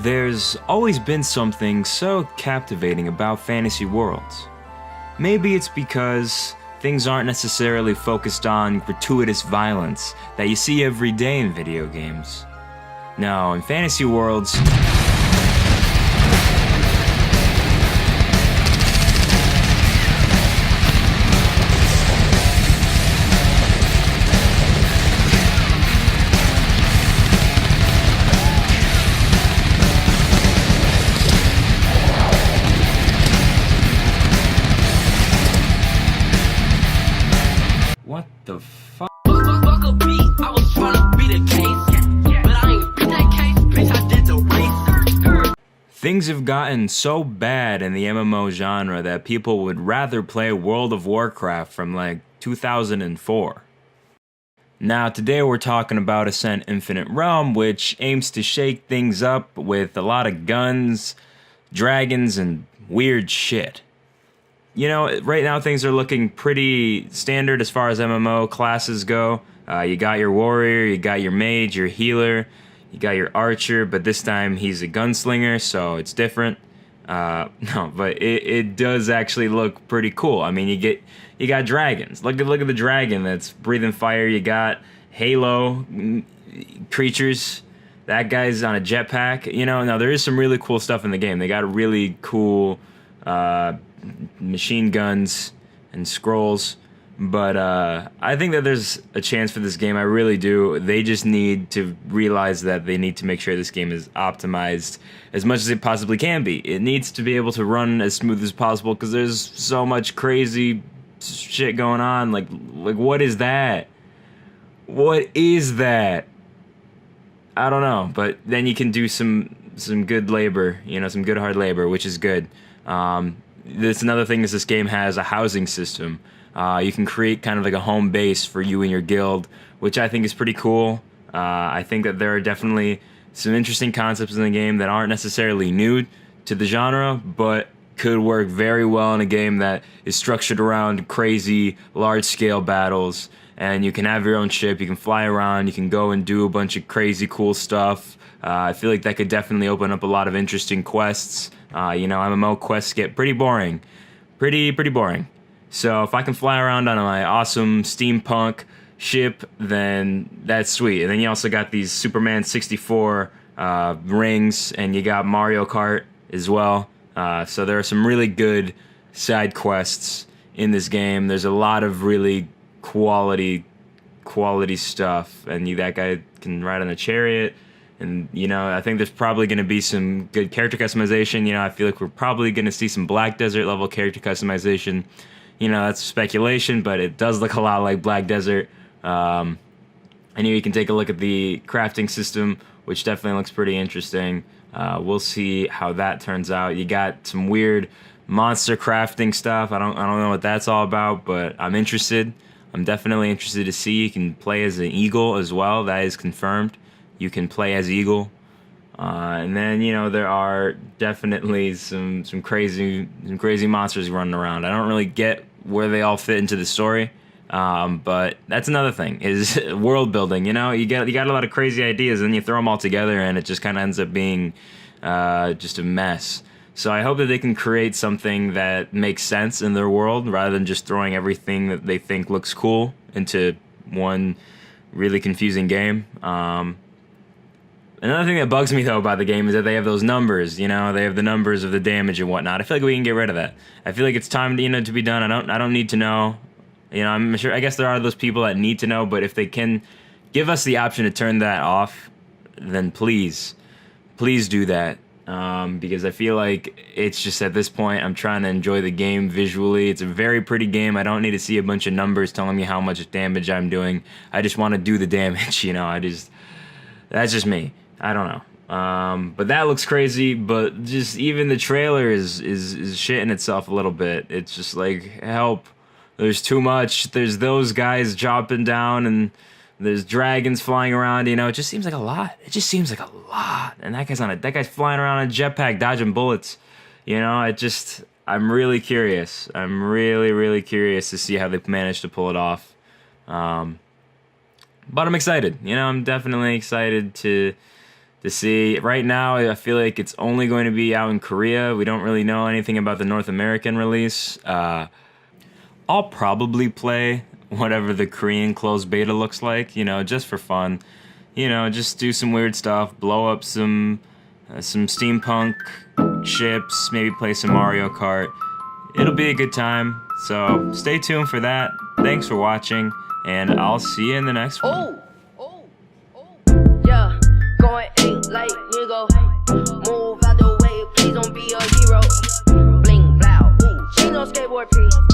There's always been something so captivating about fantasy worlds. Maybe it's because things aren't necessarily focused on gratuitous violence that you see every day in video games. No, in fantasy worlds, what the fuck? Things have gotten so bad in the MMO genre that people would rather play World of Warcraft from like 2004. Now today we're talking about Ascent Infinite Realm, which aims to shake things up with a lot of guns, dragons, and weird shit. You know, right now things are looking pretty standard as far as MMO classes go. You got your warrior, you got your mage, your healer, you got your archer, but this time he's a gunslinger, so it's different. No, but it does actually look pretty cool. I mean, you got dragons. Look at the dragon that's breathing fire. You got Halo creatures. That guy's on a jetpack. You know, now there is some really cool stuff in the game. They got really cool machine guns and scrolls, but I think that there's a chance for this game. I really do. They just need to realize that they need to make sure this game is optimized as much as it possibly can be. It needs to be able to run as smooth as possible because there's so much crazy shit going on. Like what is that? What is that? I don't know, but then you can do some good labor, you know, some good hard labor, which is good. That's another thing is this game has a housing system. You can create kind of like a home base for you and your guild, which I think is pretty cool. I think that there are definitely some interesting concepts in the game that aren't necessarily new to the genre, but could work very well in a game that is structured around crazy, large-scale battles. And you can have your own ship, you can fly around, you can go and do a bunch of crazy cool stuff. I feel like that could definitely open up a lot of interesting quests. You know, MMO quests get pretty boring. Pretty boring. So if I can fly around on my awesome steampunk ship, then that's sweet. And then you also got these Superman 64 rings, and you got Mario Kart as well. So there are some really good side quests in this game. There's a lot of really quality stuff, and that guy can ride on a chariot. And, you know, I think there's probably going to be some good character customization. You know, I feel like we're probably going to see some Black Desert level character customization. You know, that's speculation, but it does look a lot like Black Desert. I know you can take a look at the crafting system, which definitely looks pretty interesting. We'll see how that turns out. You got some weird monster crafting stuff. I don't know what that's all about, but I'm interested. I'm definitely interested to see. You can play as an eagle as well. That is confirmed. You can play as Eagle. And then, you know, there are definitely some crazy monsters running around. I don't really get where they all fit into the story. But that's another thing, is world building. You know, you got a lot of crazy ideas, and you throw them all together, and it just kind of ends up being just a mess. So I hope that they can create something that makes sense in their world, rather than just throwing everything that they think looks cool into one really confusing game. Another thing that bugs me, though, about the game is that they have those numbers, you know, they have the numbers of the damage and whatnot. I feel like we can get rid of that. I feel like it's time, you know, to be done. I don't need to know. You know, I'm sure, I guess there are those people that need to know, but if they can give us the option to turn that off, then please do that. Because I feel like it's just at this point, I'm trying to enjoy the game visually. It's a very pretty game. I don't need to see a bunch of numbers telling me how much damage I'm doing. I just want to do the damage, you know, that's just me. I don't know. But that looks crazy, but just even the trailer is shitting itself a little bit. It's just like, help. There's too much. There's those guys chopping down, and there's dragons flying around, you know. It just seems like a lot. And that guy's flying around on a jetpack dodging bullets. You know, I'm really curious. I'm really curious to see how they managed to pull it off. But I'm excited. You know, I'm definitely excited to to see. Right now, I feel like it's only going to be out in Korea. We don't really know anything about the North American release. I'll probably play whatever the Korean closed beta looks like, you know, just for fun. You know, just do some weird stuff, blow up some steampunk ships, maybe play some Mario Kart. It'll be a good time, so stay tuned for that. Thanks for watching, and I'll see you in the next one. Yeah, going 8 like nigga. Move out the way, please don't be a hero. Bling, blow, ooh, she no skateboard P.